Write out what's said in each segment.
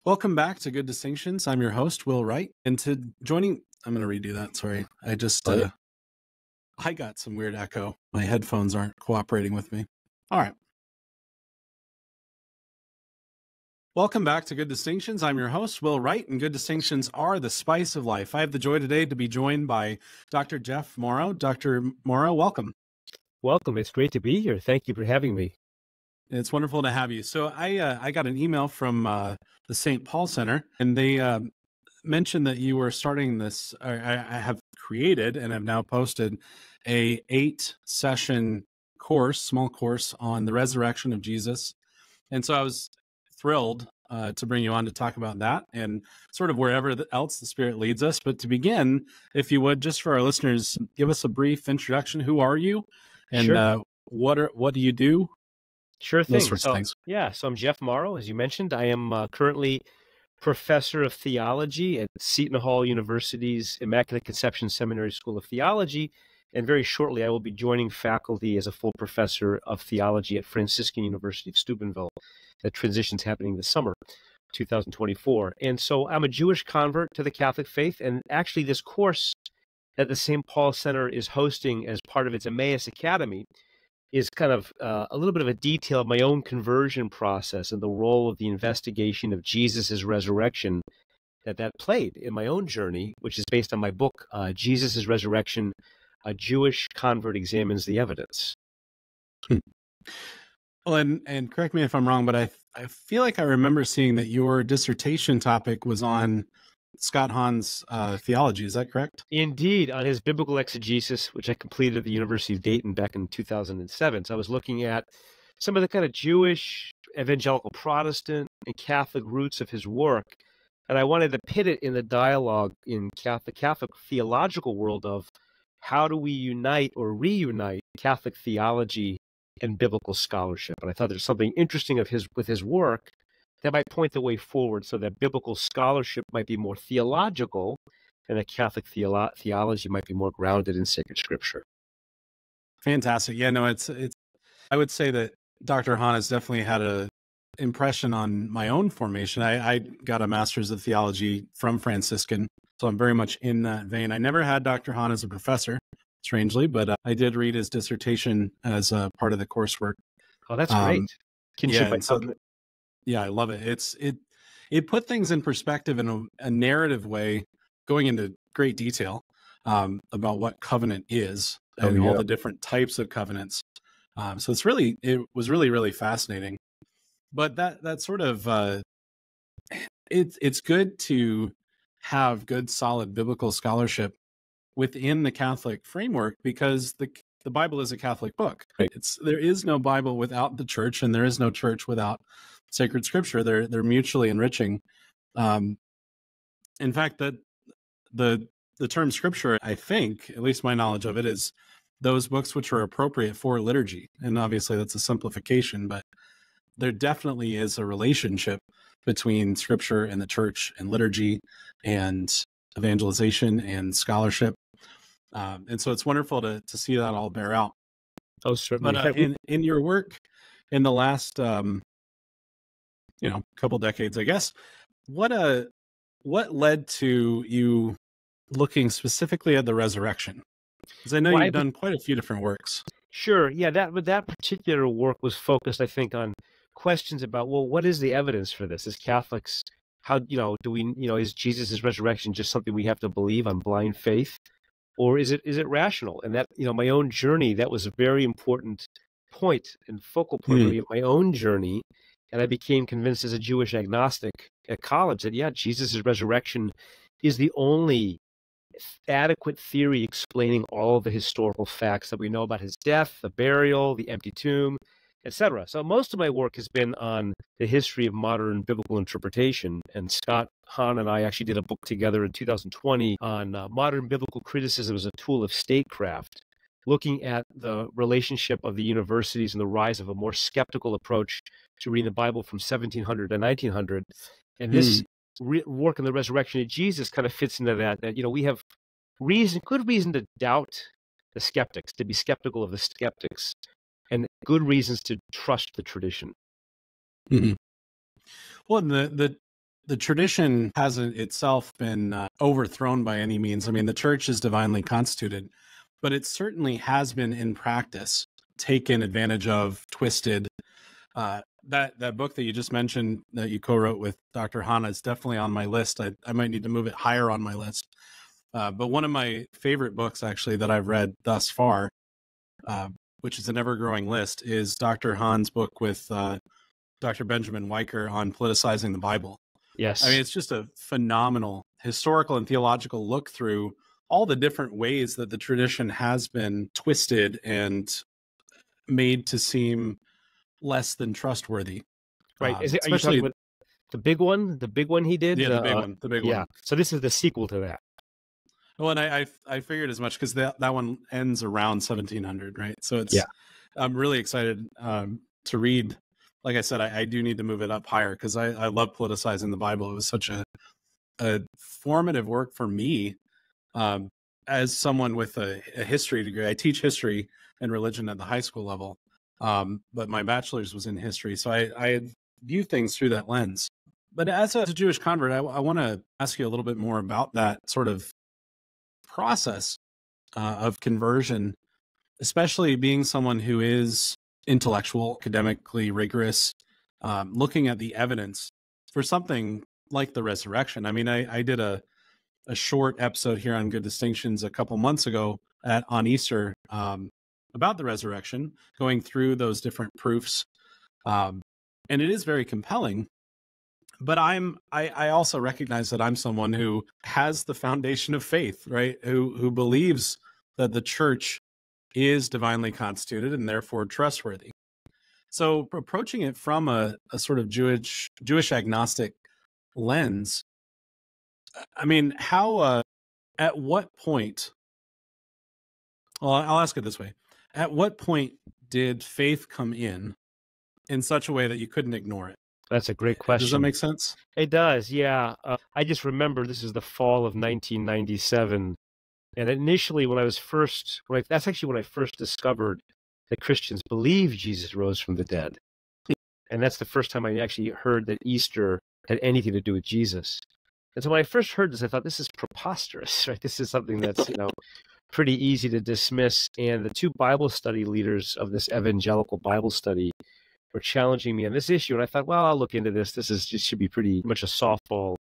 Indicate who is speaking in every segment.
Speaker 1: Welcome back to Good Distinctions. I'm your host, Will Wright. And I'm going to redo that. Sorry. I got some weird echo. My headphones aren't cooperating with me. All right. Welcome back to Good Distinctions. I'm your host, Will Wright, and Good Distinctions are the spice of life. I have the joy today to be joined by Dr. Jeff Morrow. Dr. Morrow, welcome.
Speaker 2: Welcome. It's great to be here. Thank you for having me.
Speaker 1: It's wonderful to have you. So I got an email from the St. Paul Center, and they mentioned that you were starting this. I have created and have now posted a 8-session course, small course on the resurrection of Jesus. And so I was thrilled to bring you on to talk about that and sort of wherever else the Spirit leads us. But to begin, if you would, just for our listeners, give us a brief introduction. Who are you, and
Speaker 2: Sure.
Speaker 1: What do you do?
Speaker 2: Sure thing.
Speaker 1: Those sorts of things.
Speaker 2: So I'm Jeff Morrow, as you mentioned. I am currently professor of theology at Seton Hall University's Immaculate Conception Seminary School of Theology. And very shortly, I will be joining faculty as a full professor of theology at Franciscan University of Steubenville. That transition's happening this summer, 2024. And so I'm a Jewish convert to the Catholic faith. And actually, this course that the St. Paul Center is hosting as part of its Emmaus Academy is kind of a little bit of a detail of my own conversion process and the role of the investigation of Jesus' resurrection that played in my own journey, which is based on my book, Jesus' Resurrection, A Jewish Convert Examines the Evidence.
Speaker 1: Well, and correct me if I'm wrong, but I feel like I remember seeing that your dissertation topic was on Scott Hahn's theology. Is that correct?
Speaker 2: Indeed, on his biblical exegesis, which I completed at the University of Dayton back in 2007. So I was looking at some of the kind of Jewish, evangelical Protestant, and Catholic roots of his work. And I wanted to pit it in the dialogue in the Catholic theological world of how do we unite or reunite Catholic theology and biblical scholarship. And I thought there's something interesting with his work that might point the way forward so that biblical scholarship might be more theological and that Catholic theology might be more grounded in sacred scripture.
Speaker 1: Fantastic. Yeah, no, it's. I would say that Dr. Hahn has definitely had an impression on my own formation. I got a master's of theology from Franciscan, so I'm very much in that vein. I never had Dr. Hahn as a professor, strangely, but I did read his dissertation as a part of the coursework.
Speaker 2: Oh, that's great.
Speaker 1: Yeah, I love it. It put things in perspective in a narrative way, going into great detail about what covenant is and all the different types of covenants. So it was really fascinating. But that sort of it's good to have good solid biblical scholarship within the Catholic framework because the Bible is a Catholic book. Right? There is no Bible without the church, and there is no church without sacred scripture. They're mutually enriching. In fact, that the term scripture, I think, at least my knowledge of it, is those books which are appropriate for liturgy. And obviously that's a simplification, but there definitely is a relationship between scripture and the church and liturgy and evangelization and scholarship. And so it's wonderful to see that all bear out.
Speaker 2: Oh, certainly.
Speaker 1: But in your work in the last couple decades, I guess, what led to you looking specifically at the resurrection? Because I know you've done quite a few different works.
Speaker 2: Sure. Yeah, that particular work was focused, I think, on questions about, well, what is the evidence for this? As Catholics, how, do we, is Jesus' resurrection just something we have to believe on blind faith? Or is it rational? And that, my own journey, that was a very important point and focal point of my own journey. And I became convinced as a Jewish agnostic at college that, Jesus' resurrection is the only adequate theory explaining all the historical facts that we know about his death, the burial, the empty tomb, etc. So most of my work has been on the history of modern biblical interpretation. And Scott Hahn and I actually did a book together in 2020 on modern biblical criticism as a tool of statecraft, looking at the relationship of the universities and the rise of a more skeptical approach to reading the Bible from 1700 to 1900. And this work on the resurrection of Jesus kind of fits into that we have good reason to doubt the skeptics, to be skeptical of the skeptics, and good reasons to trust the tradition.
Speaker 1: Mm-hmm. Well, the the tradition hasn't itself been overthrown by any means. I mean, the church is divinely constituted, but it certainly has been in practice taken advantage of, twisted. That book that you just mentioned that you co-wrote with Dr. Hanna is definitely on my list. I might need to move it higher on my list. But one of my favorite books, actually, that I've read thus far, which is an ever-growing list, is Dr. Hahn's book with Dr. Benjamin Weicker on politicizing the Bible.
Speaker 2: Yes.
Speaker 1: I mean, it's just a phenomenal historical and theological look through all the different ways that the tradition has been twisted and made to seem less than trustworthy.
Speaker 2: Right. Are you talking about the big one? The big one he did?
Speaker 1: Yeah, the big one. The big one.
Speaker 2: So this is the sequel to that.
Speaker 1: Well, and I figured as much because that one ends around 1700, right? So it's I'm really excited to read. Like I said, I do need to move it up higher because I love politicizing the Bible. It was such a formative work for me as someone with a history degree. I teach history and religion at the high school level, but my bachelor's was in history. So I view things through that lens. But as a Jewish convert, I want to ask you a little bit more about that sort of process of conversion, especially being someone who is intellectual, academically rigorous, looking at the evidence for something like the resurrection. I mean, I did a short episode here on Good Distinctions a couple months ago on Easter about the resurrection, going through those different proofs. And it is very compelling. But I also recognize that I'm someone who has the foundation of faith, right? Who believes that the church is divinely constituted and therefore trustworthy. So approaching it from a sort of Jewish agnostic lens, I mean, how at what point? Well, I'll ask it this way: at what point did faith come in such a way that you couldn't ignore it?
Speaker 2: That's a great question.
Speaker 1: Does that make sense?
Speaker 2: It does, yeah. I just remember this is the fall of 1997. And initially, that's actually when I first discovered that Christians believe Jesus rose from the dead. And that's the first time I actually heard that Easter had anything to do with Jesus. And so when I first heard this, I thought, this is preposterous, right? This is something that's, pretty easy to dismiss. And the two Bible study leaders of this evangelical Bible study were challenging me on this issue. And I thought, well, I'll look into this. This should be pretty much a softball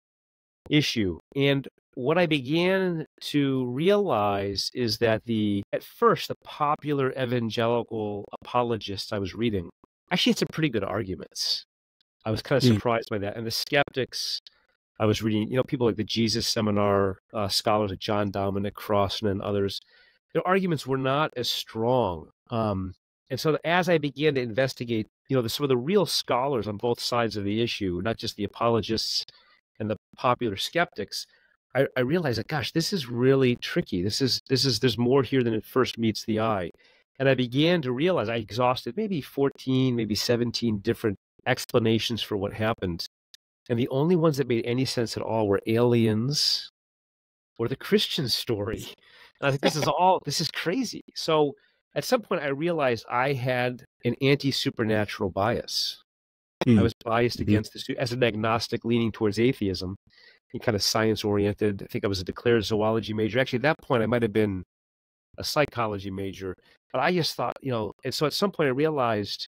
Speaker 2: issue. And what I began to realize is that at first, the popular evangelical apologists I was reading actually had some pretty good arguments. I was kind of surprised by that. And the skeptics I was reading, people like the Jesus Seminar scholars like John Dominic Crossan and others, their arguments were not as strong. And so as I began to investigate, some of the real scholars on both sides of the issue, not just the apologists and the popular skeptics, I realized that, gosh, this is really tricky. There's more here than it first meets the eye. And I began to realize I exhausted maybe 14, maybe 17 different explanations for what happened. And the only ones that made any sense at all were aliens or the Christian story. And I think this is crazy. So at some point I realized I had an anti-supernatural bias. I was biased against this as an agnostic leaning towards atheism and kind of science-oriented. I think I was a declared zoology major. Actually, at that point, I might have been a psychology major. But I just thought, and so at some point I realized,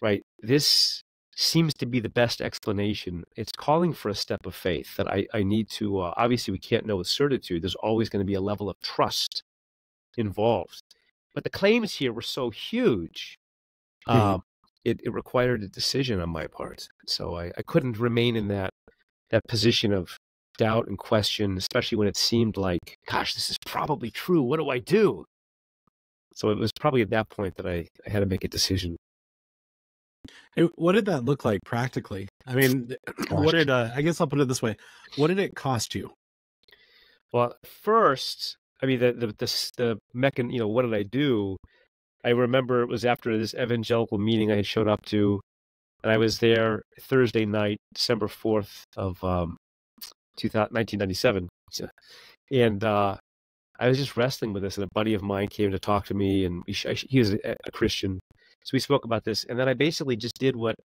Speaker 2: right, this seems to be the best explanation. It's calling for a step of faith that I need to, obviously we can't know with certitude. There's always going to be a level of trust involved. But the claims here were so huge. It required a decision on my part. So I couldn't remain in that position of doubt and question, especially when it seemed like, gosh, this is probably true. What do I do? So it was probably at that point that I had to make a decision.
Speaker 1: Hey, what did that look like practically? I mean, I guess I'll put it this way. What did it cost you?
Speaker 2: Well, first, I mean, the mechanism, what did I do? I remember it was after this evangelical meeting I had showed up to, and I was there Thursday night, December 4th of 1997. And I was just wrestling with this, and a buddy of mine came to talk to me, and he was a Christian. So we spoke about this, and then I basically just did what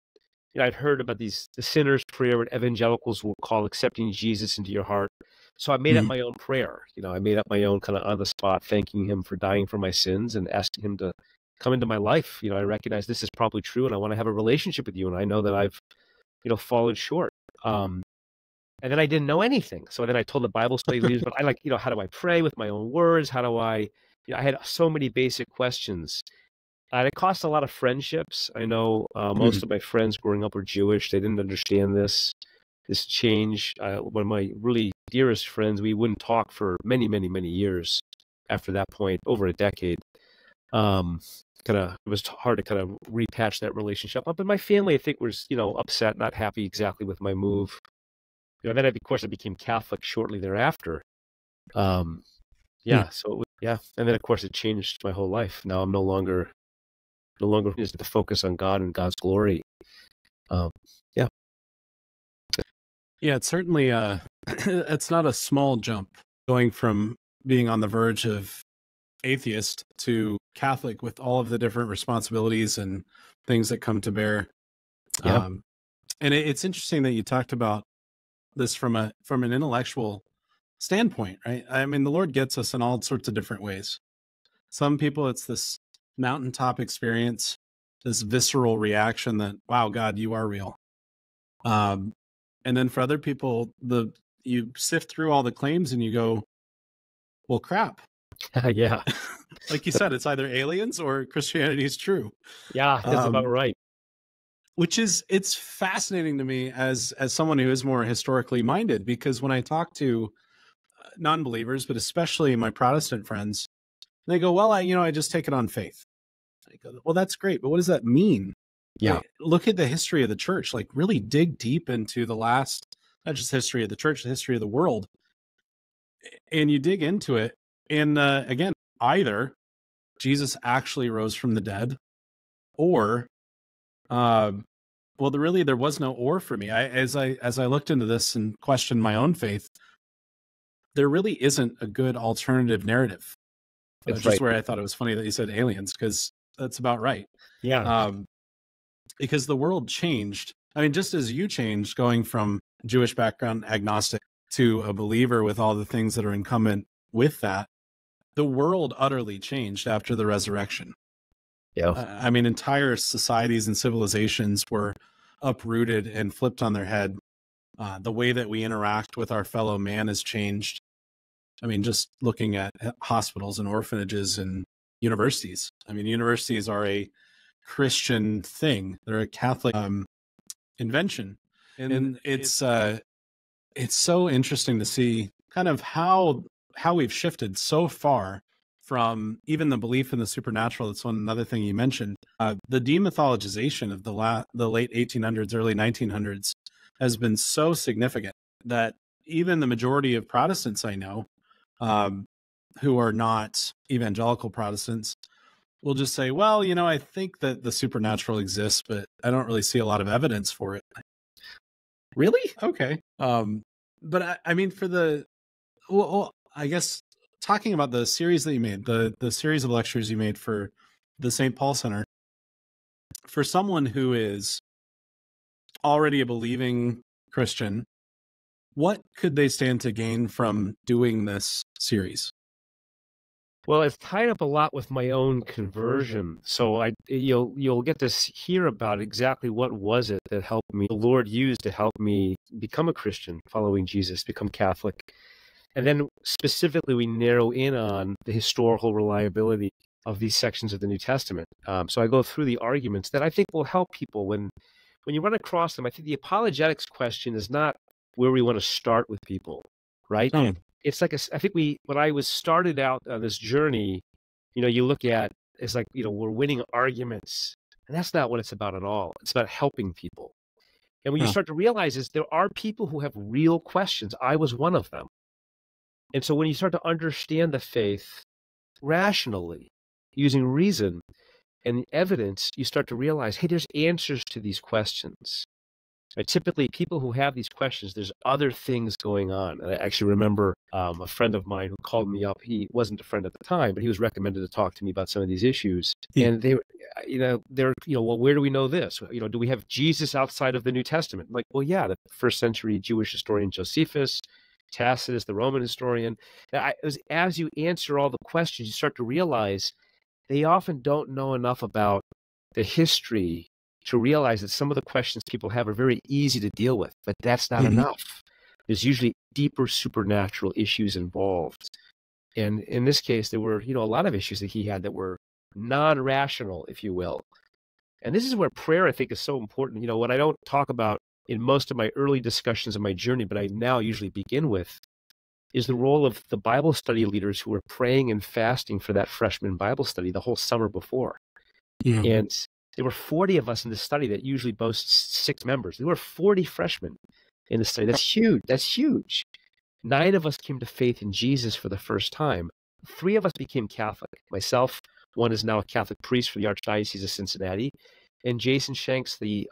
Speaker 2: I'd heard about the sinner's prayer, what evangelicals will call accepting Jesus into your heart. So I made up
Speaker 1: Mhm.
Speaker 2: my own prayer. I made up my own kind of on the spot, thanking him for dying for my sins and asking him to come into my life. I recognize this is probably true, and I want to have a relationship with you. And I know that I've, fallen short. And then I didn't know anything. So then I told the Bible study leaders, but how do I pray with my own words? How do I had so many basic questions. And it cost a lot of friendships. I know most of my friends growing up were Jewish. They didn't understand this change. One of my really dearest friends, we wouldn't talk for many, many, many years after that point, over a decade. It was hard to kind of repatch that relationship up. And my family, I think, was, upset, not happy exactly with my move. Then, of course, I became Catholic shortly thereafter. Yeah. So, and then, of course, it changed my whole life. Now I'm no longer is to focus on God and God's glory. Yeah.
Speaker 1: Yeah, it's certainly it's not a small jump going from being on the verge of atheist to Catholic with all of the different responsibilities and things that come to bear.
Speaker 2: Yeah.
Speaker 1: And it's interesting that you talked about this from an intellectual standpoint, right? I mean, the Lord gets us in all sorts of different ways. Some people, it's this mountaintop experience, this visceral reaction that, wow, God, you are real. And then for other people, you sift through all the claims and you go, well, crap.
Speaker 2: Yeah.
Speaker 1: Like you said, it's either aliens or Christianity is true.
Speaker 2: Yeah, that's about right.
Speaker 1: It's fascinating to me as someone who is more historically minded, because when I talk to non-believers, but especially my Protestant friends, they go, well, I just take it on faith. I go, well, that's great, but what does that mean?
Speaker 2: Yeah.
Speaker 1: Look at the history of the church, like really dig deep into not just history of the church, the history of the world. And you dig into it. And again, either Jesus actually rose from the dead, or, there was no or for me. As I looked into this and questioned my own faith, there really isn't a good alternative narrative.
Speaker 2: That's
Speaker 1: Which
Speaker 2: right.
Speaker 1: is where I thought it was funny that you said aliens, because that's about right.
Speaker 2: Yeah.
Speaker 1: Because the world changed. I mean, just as you changed going from Jewish background, agnostic, to a believer with all the things that are incumbent with that, the world utterly changed after the resurrection.
Speaker 2: Yeah.
Speaker 1: I mean, entire societies and civilizations were uprooted and flipped on their head. The way that we interact with our fellow man has changed. I mean, just looking at hospitals and orphanages and universities. I mean, universities are a Christian thing. They're a Catholic invention. And it's so interesting to see kind of how we've shifted so far from even the belief in the supernatural. That's another thing you mentioned. The demythologization of the late 1800s, early 1900s has been so significant that even the majority of Protestants I know, who are not evangelical Protestants, will just say, well, I think that the supernatural exists, but I don't really see a lot of evidence for it. Really? Okay. But I mean, I guess talking about the series that you made, the series of lectures you made for the St. Paul Center, for someone who is already a believing Christian, what could they stand to gain from doing this series?
Speaker 2: Well, it's tied up a lot with my own conversion. So you'll get to hear about exactly what was it that helped me, the Lord used to help me become a Christian, following Jesus, become Catholic. And then specifically, we narrow in on the historical reliability of these sections of the New Testament. So I go through the arguments that I think will help people when you run across them. I think the apologetics question is not where we want to start with people, right? It's like I think when I was started out on this journey, you look at it's like we're winning arguments, and that's not what it's about at all. It's about helping people. And when you start to realize is there are people who have real questions. I was one of them. And so when you start to understand the faith rationally, using reason and evidence, you start to realize, hey, there's answers to these questions. Right? Typically, people who have these questions, there's other things going on. And I actually remember a friend of mine who called me up. He wasn't a friend at the time, but he was recommended to talk to me about some of these issues. And well, where do we know this? Do we have Jesus outside of the New Testament? Like, well, yeah, the first century Jewish historian Josephus, Tacitus, the Roman historian. As you answer all the questions, you start to realize they often don't know enough about the history to realize that some of the questions people have are very easy to deal with, but that's not enough. There's usually deeper supernatural issues involved. And in this case, there were, a lot of issues that he had that were non-rational, if you will. And this is where prayer, I think, is so important. What I don't talk about in most of my early discussions of my journey, but I now usually begin with, is the role of the Bible study leaders who were praying and fasting for that freshman Bible study the whole summer before.
Speaker 1: Yeah.
Speaker 2: And there were 40 of us in the study that usually boasts 6 members. There were 40 freshmen in the study. That's huge. That's huge. 9 of us came to faith in Jesus for the first time. 3 of us became Catholic. Myself, one is now a Catholic priest for the Archdiocese of Cincinnati. And Jason Shanks, the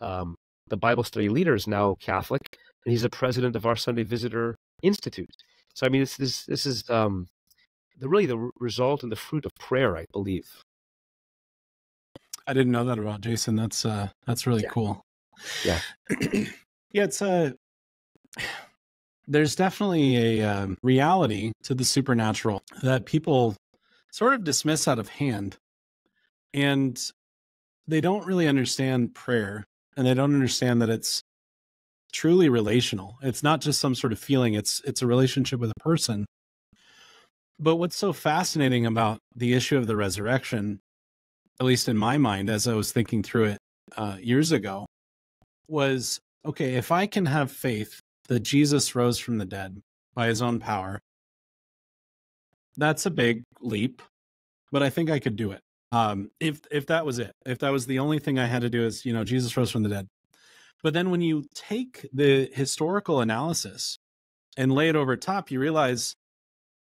Speaker 2: Bible study leader, is now Catholic, and he's the president of our Sunday Visitor Institute. So, I mean, this is really the result and the fruit of prayer, I believe.
Speaker 1: I didn't know that about Jason. That's really cool.
Speaker 2: Yeah.
Speaker 1: Yeah, it's there's definitely a reality to the supernatural that people sort of dismiss out of hand, and they don't really understand prayer, and they don't understand that it's truly relational. It's not just some sort of feeling. It's a relationship with a person. But what's so fascinating about the issue of the resurrection, at least in my mind, as I was thinking through it years ago, was, okay, if I can have faith that Jesus rose from the dead by his own power, that's a big leap, but I think I could do it. If that was it, if that was the only thing I had to do is, Jesus rose from the dead. But then when you take the historical analysis and lay it over top, you realize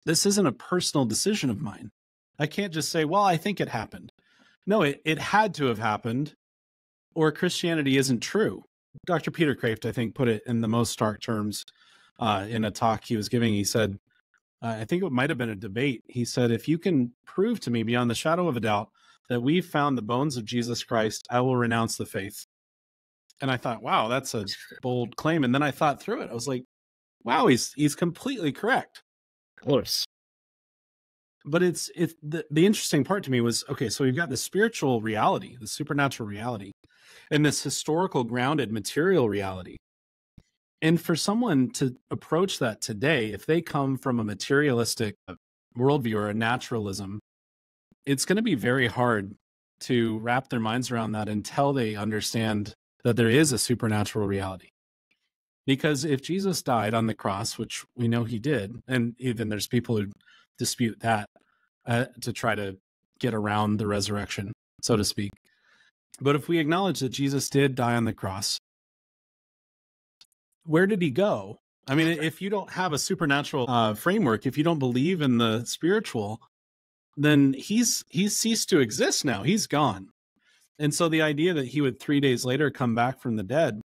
Speaker 1: this isn't a personal decision of mine. I can't just say, well, I think it happened. No, it had to have happened, or Christianity isn't true. Dr. Peter Kraft, I think, put it in the most stark terms in a talk he was giving. He said, I think it might have been a debate. He said, if you can prove to me beyond the shadow of a doubt that we've found the bones of Jesus Christ, I will renounce the faith. And I thought, wow, that's a bold claim. And then I thought through it. I was like, wow, he's completely correct.
Speaker 2: Of course.
Speaker 1: But it's the interesting part to me was, okay, so we've got the spiritual reality, the supernatural reality, and this historical grounded material reality. And for someone to approach that today, if they come from a materialistic worldview or a naturalism, it's going to be very hard to wrap their minds around that until they understand that there is a supernatural reality. Because if Jesus died on the cross, which we know he did, and even there's people who dispute that to try to get around the resurrection, so to speak. But if we acknowledge that Jesus did die on the cross, where did he go? I mean, if you don't have a supernatural framework, if you don't believe in the spiritual, then he's ceased to exist now. He's gone. And so the idea that he would 3 days later come back from the dead,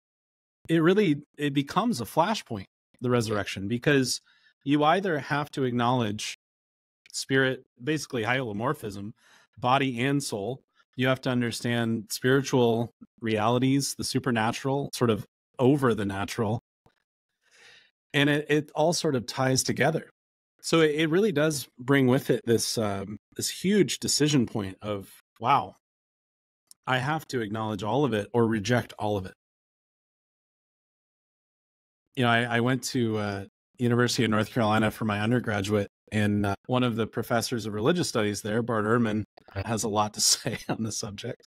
Speaker 1: it becomes a flashpoint, the resurrection, because you either have to acknowledge spirit, basically hylomorphism, body and soul. You have to understand spiritual realities, the supernatural, sort of over the natural. And it all sort of ties together. So it really does bring with it this huge decision point of, wow, I have to acknowledge all of it or reject all of it. I went to University of North Carolina for my undergraduate, and one of the professors of religious studies there, Bart Ehrman, has a lot to say on the subject.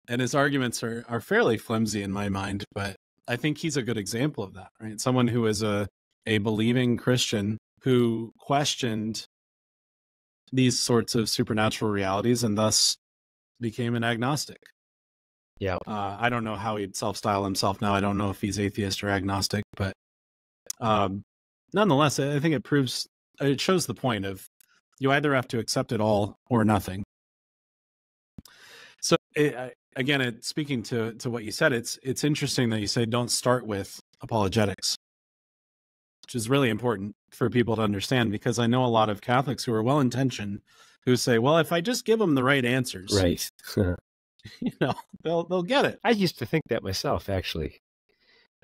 Speaker 1: And his arguments are fairly flimsy in my mind, but I think he's a good example of that, right? Someone who is a believing Christian who questioned these sorts of supernatural realities and thus became an agnostic.
Speaker 2: Yeah.
Speaker 1: I don't know how he'd self-style himself now. I don't know if he's atheist or agnostic, but nonetheless, I think it shows the point of you either have to accept it all or nothing. So again, speaking to what you said, it's interesting that you say don't start with apologetics, which is really important for people to understand, because I know a lot of Catholics who are well-intentioned who say, well, if I just give them the right answers,
Speaker 2: Right.
Speaker 1: they'll get it.
Speaker 2: I used to think that myself, actually.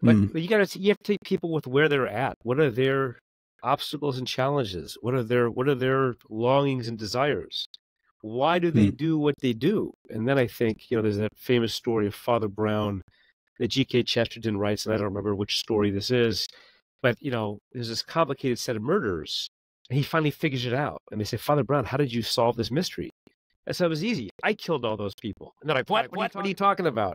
Speaker 2: But you have to take people with where they're at. What are their obstacles and challenges? What are their longings and desires? Why do they do what they do? And then I think, there's that famous story of Father Brown that G.K. Chesterton writes, and I don't remember which story this is, but, there's this complicated set of murderers, and he finally figures it out. And they say, Father Brown, how did you solve this mystery? I said, it was easy. I killed all those people. And they're like, what are you talking about?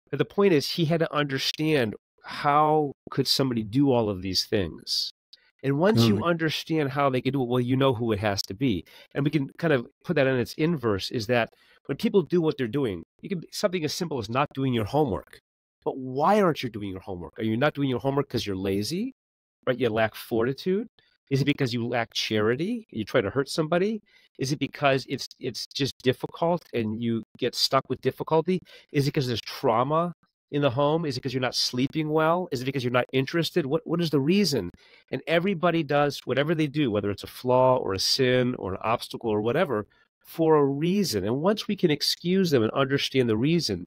Speaker 2: But the point is, he had to understand, how could somebody do all of these things? And once you understand how they can do it, well, you know who it has to be. And we can kind of put that in its inverse, is that when people do what they're doing, you can something as simple as not doing your homework. But why aren't you doing your homework? Are you not doing your homework because you're lazy? Right? You lack fortitude? Is it because you lack charity? You try to hurt somebody? Is it because it's just difficult and you get stuck with difficulty? Is it because there's trauma in the home? Is it because you're not sleeping well? Is it because you're not interested? What is the reason? And everybody does whatever they do, whether it's a flaw or a sin or an obstacle or whatever, for a reason. And once we can excuse them and understand the reason,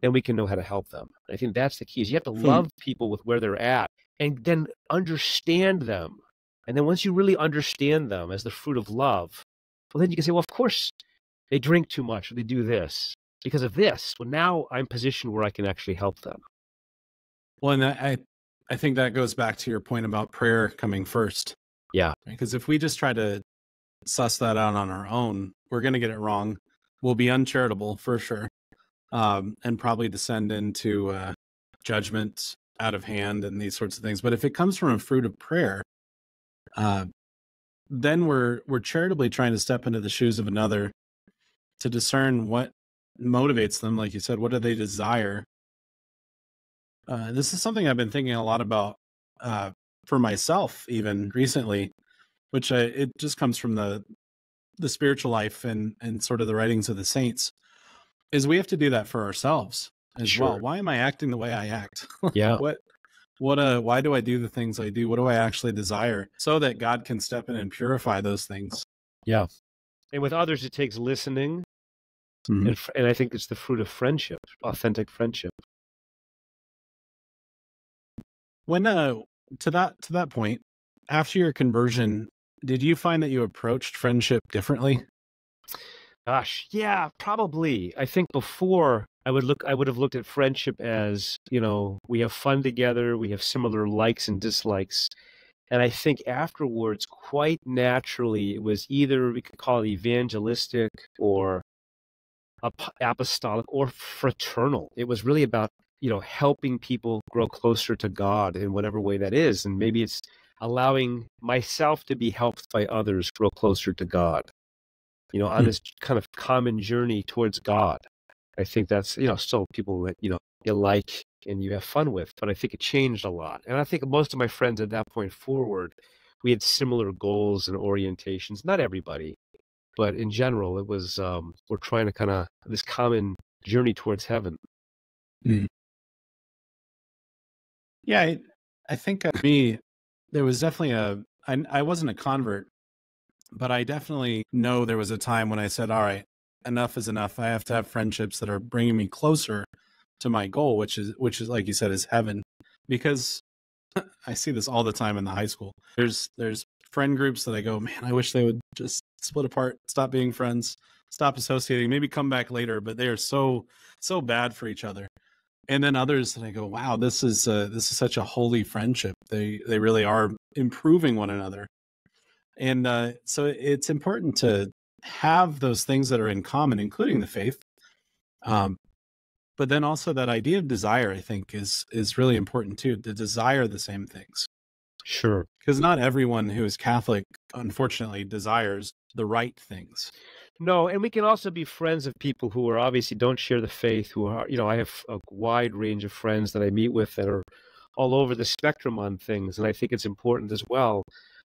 Speaker 2: then we can know how to help them. I think that's the key. Is you have to love people with where they're at and then understand them. And then once you really understand them as the fruit of love, well, then you can say, well, of course, they drink too much or they do this because of this. Well, now I'm positioned where I can actually help them.
Speaker 1: Well, and I think that goes back to your point about prayer coming first.
Speaker 2: Yeah.
Speaker 1: Because if we just try to suss that out on our own, we're going to get it wrong. We'll be uncharitable for sure, and probably descend into judgment out of hand and these sorts of things. But if it comes from a fruit of prayer, then we're charitably trying to step into the shoes of another to discern what motivates them. Like you said, what do they desire? This is something I've been thinking a lot about for myself, even recently, which it just comes from the spiritual life and sort of the writings of the saints, is we have to do that for ourselves as well. Why am I acting the way I act?
Speaker 2: Yeah.
Speaker 1: Why do I do the things I do? What do I actually desire? So that God can step in and purify those things.
Speaker 2: Yeah. And with others, it takes listening. And I think it's the fruit of friendship, authentic friendship.
Speaker 1: When to that point, after your conversion, did you find that you approached friendship differently?
Speaker 2: Gosh, yeah, probably. I think before I would have looked at friendship as, we have fun together, we have similar likes and dislikes. And I think afterwards, quite naturally, it was either we could call it evangelistic or apostolic or fraternal. It was really about, helping people grow closer to God in whatever way that is. And maybe it's allowing myself to be helped by others grow closer to God, on this kind of common journey towards God. I think that's, still people that, you like and you have fun with, but I think it changed a lot. And I think most of my friends at that point forward, we had similar goals and orientations. Not everybody, but in general, it was, we're trying to kind of this common journey towards heaven.
Speaker 1: Yeah, I think me, there was definitely I wasn't a convert, but I definitely know there was a time when I said, all right, enough is enough. I have to have friendships that are bringing me closer to my goal, which is like you said, is heaven. Because I see this all the time in the high school. There's friend groups that I go, man, I wish they would just split apart, stop being friends, stop associating, maybe come back later, but they are so bad for each other. And then others that I go, wow, this is such a holy friendship. They really are improving one another. And so it's important to have those things that are in common, including the faith. But then also that idea of desire, I think, is really important too, to desire the same things.
Speaker 2: Sure.
Speaker 1: Because not everyone who is Catholic, unfortunately, desires the right things.
Speaker 2: No, and we can also be friends of people who are obviously don't share the faith, who are, I have a wide range of friends that I meet with that are all over the spectrum on things. And I think it's important as well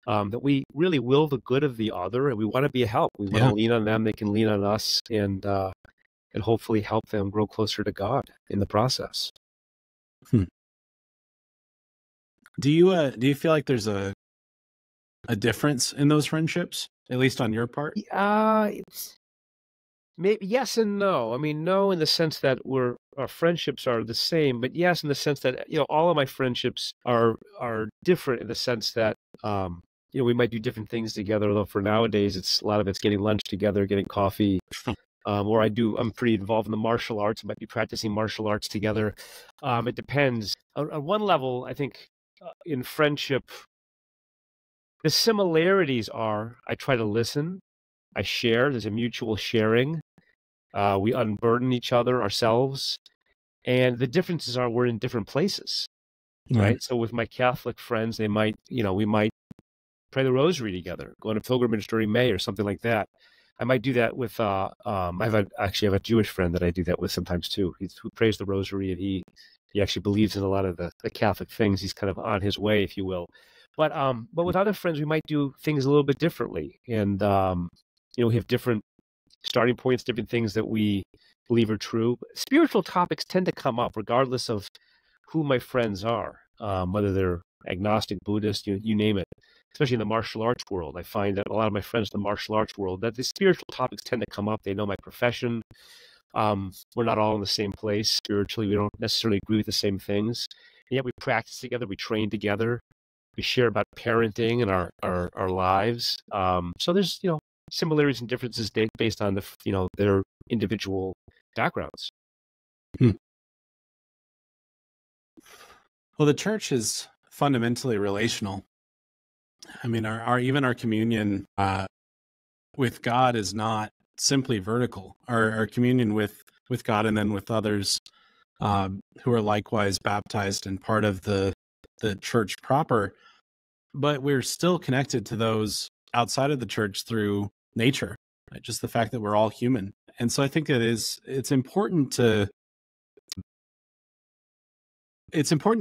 Speaker 2: that we really will the good of the other, and we want to be a help. We want to lean on them, they can lean on us. And and hopefully help them grow closer to God in the process.
Speaker 1: Hmm. Do you feel like there's a difference in those friendships, at least on your part?
Speaker 2: It's maybe yes and no. I mean, no in the sense that our friendships are the same, but yes in the sense that all of my friendships are different in the sense that we might do different things together. Although for nowadays, a lot of it's getting lunch together, getting coffee. Or I'm pretty involved in the martial arts. I might be practicing martial arts together. It depends. On one level, I think in friendship, the similarities are I try to listen, I share. There's a mutual sharing. We unburden each other ourselves. And the differences are we're in different places, right? So with my Catholic friends, we might pray the rosary together, go on a pilgrimage during May or something like that. I might do that with, I have a Jewish friend that I do that with sometimes too. Who prays the rosary, and he actually believes in a lot of the Catholic things. He's kind of on his way, if you will. But with other friends, we might do things a little bit differently. And, we have different starting points, different things that we believe are true. Spiritual topics tend to come up regardless of who my friends are, whether they're agnostic, Buddhist, you name it. Especially in the martial arts world, I find that a lot of my friends in the martial arts world, that the spiritual topics tend to come up. They know my profession. We're not all in the same place spiritually. We don't necessarily agree with the same things. And yet we practice together. We train together. We share about parenting and our lives. So there's, similarities and differences based on their individual backgrounds.
Speaker 1: Hmm. Well, the church is fundamentally relational. I mean, even our communion with God is not simply vertical. Our communion with God and then with others who are likewise baptized and part of the church proper, but we're still connected to those outside of the church through nature, right? Just the fact that we're all human. And so I think it's important to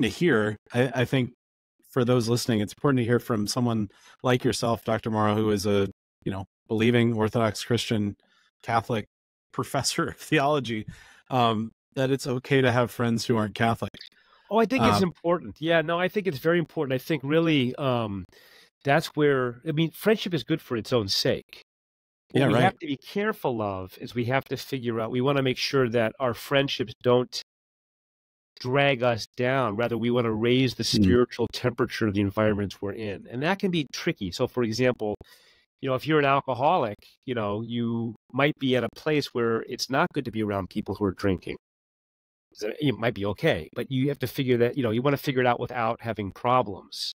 Speaker 1: hear. I think for those listening, it's important to hear from someone like yourself, Dr. Morrow, who is a believing Orthodox Christian Catholic professor of theology, that it's okay to have friends who aren't Catholic.
Speaker 2: Oh, I think it's important. Yeah, no, I think it's very important. I think really that's where, friendship is good for its own sake. What we have to be careful of is we have to figure out, we want to make sure that our friendships don't drag us down. Rather, we want to raise the spiritual temperature of the environments we're in. And that can be tricky. So, for example, if you're an alcoholic, you might be at a place where it's not good to be around people who are drinking. It might be okay, but you have to figure that, you want to figure it out without having problems,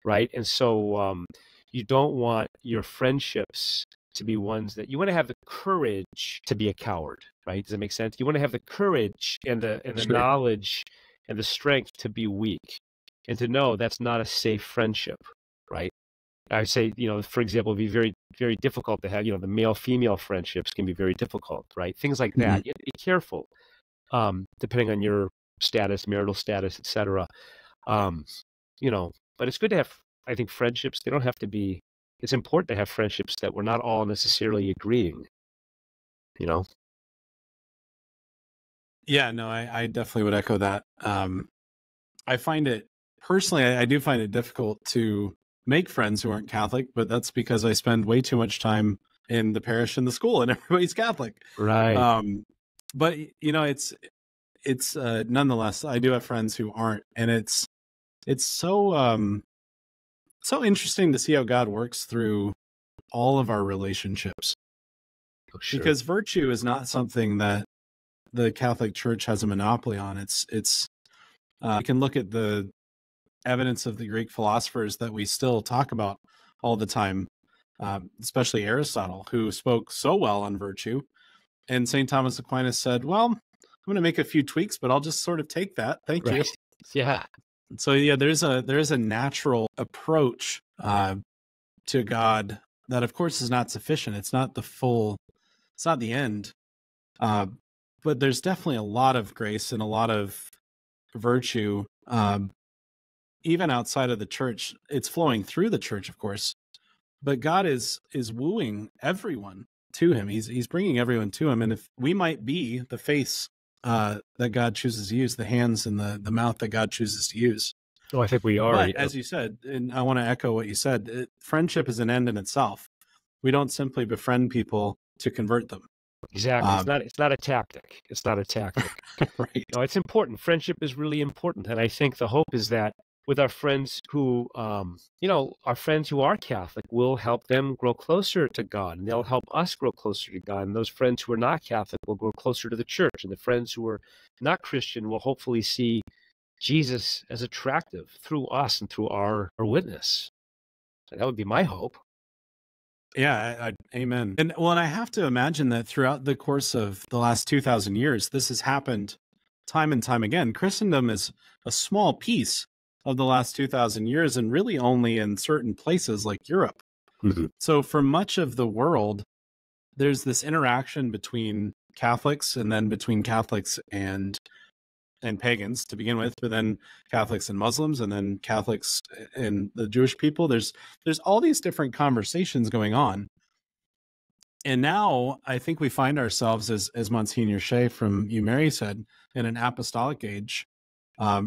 Speaker 2: right? And so you don't want your friendships to be ones that you want to have the courage to be a coward, right? Does that make sense? You want to have the courage and the
Speaker 1: Sure.
Speaker 2: knowledge and the strength to be weak and to know that's not a safe friendship, right? I would say, for example, it'd be very, very difficult to have, the male-female friendships can be very difficult, right? Things like that. You have to be careful, depending on your status, marital status, etc. But it's good to have, I think, friendships. They don't have to be, it's important to have friendships that we're not all necessarily agreeing,
Speaker 1: Yeah, no, I definitely would echo that. I find it, personally, I do find it difficult to make friends who aren't Catholic, but that's because I spend way too much time in the parish and the school and everybody's Catholic.
Speaker 2: Right.
Speaker 1: But it's nonetheless, I do have friends who aren't, and it's so interesting to see how God works through all of our relationships.
Speaker 2: Oh, sure.
Speaker 1: Because virtue is not something that the Catholic Church has a monopoly on. It's you can look at the evidence of the Greek philosophers that we still talk about all the time, especially Aristotle, who spoke so well on virtue. And St. Thomas Aquinas said, well, I'm going to make a few tweaks, but I'll just sort of take that. Thank you.
Speaker 2: Yeah.
Speaker 1: So yeah, there is a natural approach to God that, of course, is not sufficient. It's not it's not the end. But there's definitely a lot of grace and a lot of virtue, even outside of the church. It's flowing through the church, of course, but God is wooing everyone to him. He's bringing everyone to him. And if we might be the face that God chooses to use, the hands and the mouth that God chooses to use.
Speaker 2: Oh, I think we are.
Speaker 1: But as you said, and I want to echo what you said, friendship is an end in itself. We don't simply befriend people to convert them.
Speaker 2: Exactly. It's not a tactic. It's not a tactic.
Speaker 1: Right.
Speaker 2: No, it's important. Friendship is really important. And I think the hope is that with our friends who, our friends who are Catholic, we'll help them grow closer to God, and they'll help us grow closer to God. And those friends who are not Catholic will grow closer to the church. And the friends who are not Christian will hopefully see Jesus as attractive through us and through our witness. That would be my hope.
Speaker 1: Yeah, amen. And I have to imagine that throughout the course of the last 2,000 years, this has happened time and time again. Christendom is a small piece of the last 2,000 years, and really only in certain places like Europe.
Speaker 2: Mm-hmm.
Speaker 1: So for much of the world, there's this interaction between Catholics, and then between Catholics and pagans to begin with, but then Catholics and Muslims, and then Catholics and the Jewish people. There's all these different conversations going on. And now I think we find ourselves, as Monsignor Shea from UMary said, in an apostolic age,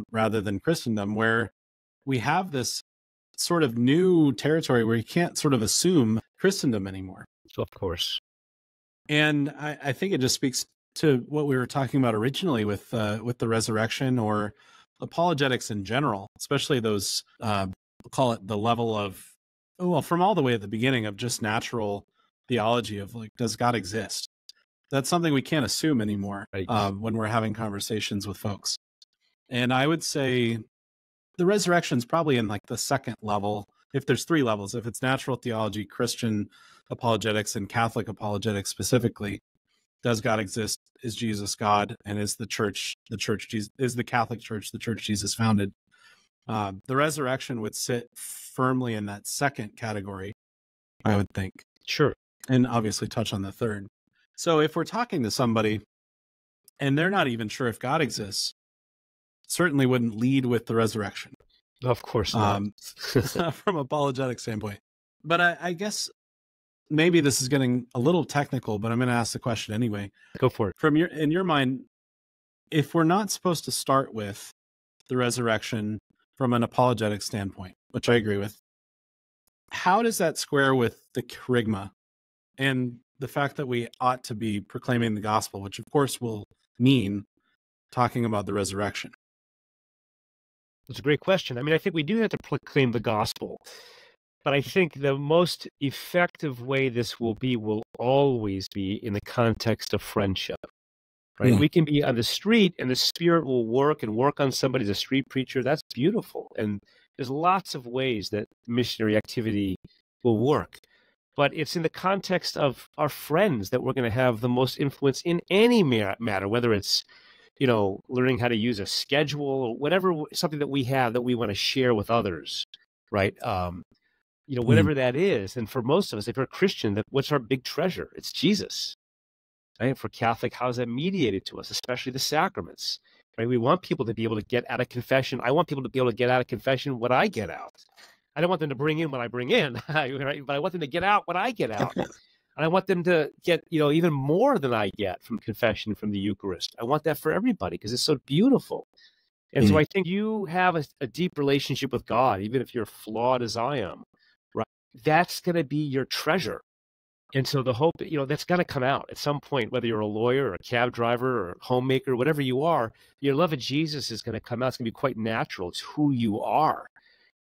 Speaker 1: rather than Christendom, where we have this sort of new territory where you can't sort of assume Christendom anymore.
Speaker 2: Of course.
Speaker 1: And I think it just speaks to what we were talking about originally with the resurrection, or apologetics in general, especially those, we'll call it the level of, from all the way at the beginning of just natural theology of like, does God exist? That's something we can't assume anymore,
Speaker 2: right,
Speaker 1: when we're having conversations with folks. And I would say the resurrection is probably in like the second level. If there's three levels, if it's natural theology, Christian apologetics, and Catholic apologetics specifically, does God exist? Is Jesus God? And is the church Jesus, is the Catholic Church the church Jesus founded? The resurrection would sit firmly in that second category, I would think.
Speaker 2: Sure.
Speaker 1: And obviously touch on the third. So if we're talking to somebody and they're not even sure if God exists, certainly wouldn't lead with the resurrection.
Speaker 2: Of course not.
Speaker 1: From apologetic standpoint. But I guess maybe this is getting a little technical, but I'm going to ask the question anyway.
Speaker 2: Go for it.
Speaker 1: In your mind, if we're not supposed to start with the resurrection from an apologetic standpoint, which I agree with, how does that square with the kerygma and the fact that we ought to be proclaiming the gospel, which of course will mean talking about the resurrection?
Speaker 2: That's a great question. I mean, I think we do have to proclaim the gospel, but I think the most effective way this will always be in the context of friendship, right?
Speaker 1: Mm.
Speaker 2: We can be on the street and the Spirit will work on somebody as a street preacher. That's beautiful. And there's lots of ways that missionary activity will work. But it's in the context of our friends that we're going to have the most influence in any matter, whether it's, learning how to use a schedule or whatever, something that we have that we want to share with others, right? Whatever that is. And for most of us, if we're a Christian, what's our big treasure? It's Jesus. Right? For Catholic, how is that mediated to us, especially the sacraments? Right? We want people to be able to get out of confession. I want people to be able to get out of confession what I get out. I don't want them to bring in what I bring in, right? But I want them to get out what I get out. And I want them to get, even more than I get from confession, from the Eucharist. I want that for everybody because it's so beautiful. And so I think you have a deep relationship with God, even if you're flawed as I am, right? That's going to be your treasure. And so the hope, that's going to come out at some point, whether you're a lawyer or a cab driver or a homemaker, whatever you are, your love of Jesus is going to come out. It's going to be quite natural. It's who you are.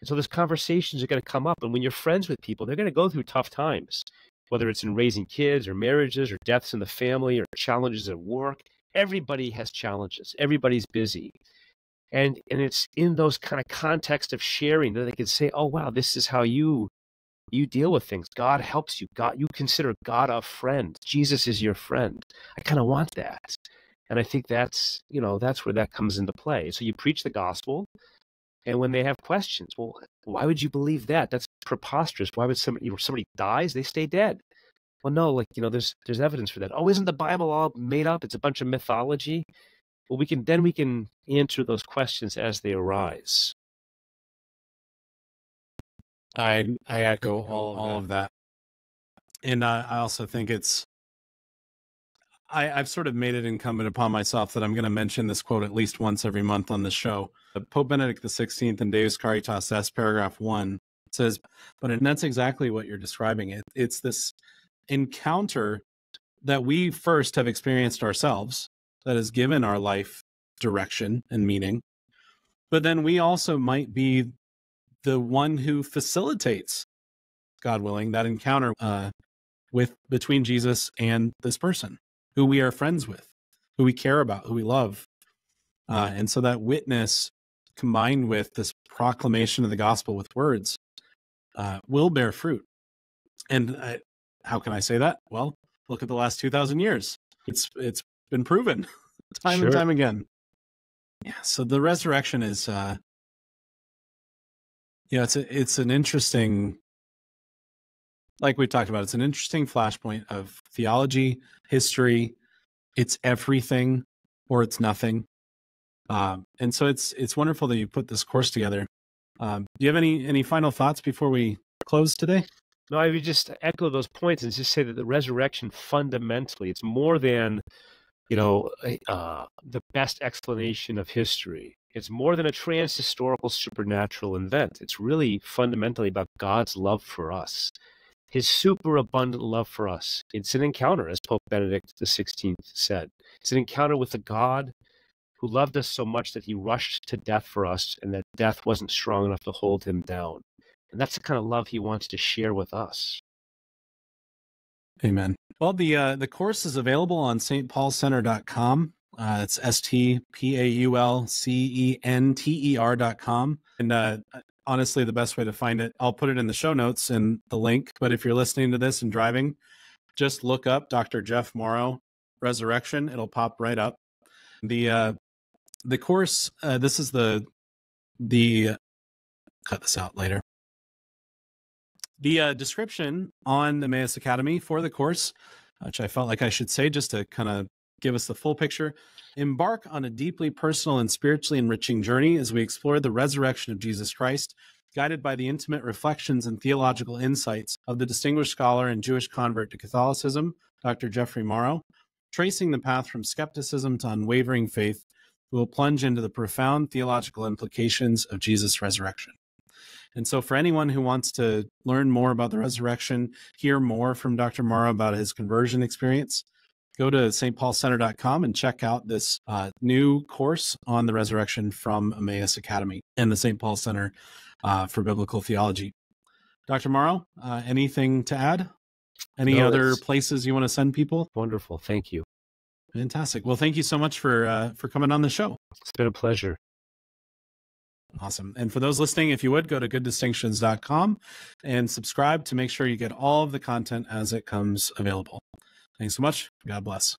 Speaker 2: And so those conversations are going to come up. And when you're friends with people, they're going to go through tough times, whether it's in raising kids or marriages or deaths in the family or challenges at work. Everybody has challenges. Everybody's busy. And it's in those kind of context of sharing that they can say, oh, wow, this is how you deal with things. God helps you. You consider God a friend. Jesus is your friend. I kind of want that. And I think that's where that comes into play. So you preach the gospel. And when they have questions, well, why would you believe that? That's preposterous. Why would somebody dies, they stay dead? Well, no, there's evidence for that. Oh, isn't the Bible all made up? It's a bunch of mythology. Well, we can answer those questions as they arise.
Speaker 1: I echo all of that. And I also think I've sort of made it incumbent upon myself that I'm going to mention this quote at least once every month on the show. Pope Benedict XVI in Deus Caritas Est, paragraph 1 says, and that's exactly what you're describing. It's this encounter that we first have experienced ourselves that has given our life direction and meaning. But then we also might be the one who facilitates, God willing, that encounter between Jesus and this person who we are friends with, who we care about, who we love. And so that witness combined with this proclamation of the gospel with words will bear fruit. And how can I say that? Well, look at the last 2,000 years. It's been proven time and time again. Yeah. So the resurrection is, it's an interesting, like we talked about, it's an interesting flashpoint of theology, history. It's everything or it's nothing. And so it's wonderful that you put this course together. Do you have any final thoughts before we close today?
Speaker 2: No, I would just echo those points and just say that the resurrection fundamentally, it's more than, the best explanation of history. It's more than a trans-historical supernatural event. It's really fundamentally about God's love for us, his superabundant love for us. It's an encounter, as Pope Benedict XVI said. It's an encounter with a God who loved us so much that he rushed to death for us, and that death wasn't strong enough to hold him down. And that's the kind of love he wants to share with us.
Speaker 1: Amen. Well, the course is available on stpaulcenter.com. It's stpaulcenter.com. And honestly, the best way to find it, I'll put it in the show notes and the link. But if you're listening to this and driving, just look up Dr. Jeff Morrow, Resurrection. It'll pop right up. The course, this is the cut this out later. The description on the Emmaus Academy for the course, which I felt like I should say just to kind of give us the full picture. Embark on a deeply personal and spiritually enriching journey as we explore the resurrection of Jesus Christ, guided by the intimate reflections and theological insights of the distinguished scholar and Jewish convert to Catholicism, Dr. Jeffrey Morrow. Tracing the path from skepticism to unwavering faith, we will plunge into the profound theological implications of Jesus' resurrection. And so for anyone who wants to learn more about the resurrection, hear more from Dr. Morrow about his conversion experience, go to stpaulcenter.com and check out this new course on the resurrection from Emmaus Academy and the St. Paul Center for Biblical Theology. Dr. Morrow, anything to add? Any other places you want to send people?
Speaker 2: Wonderful. Thank you.
Speaker 1: Fantastic. Well, thank you so much for coming on the show.
Speaker 2: It's been a pleasure.
Speaker 1: Awesome. And for those listening, if you would, go to gooddistinctions.com and subscribe to make sure you get all of the content as it comes available. Thanks so much. God bless.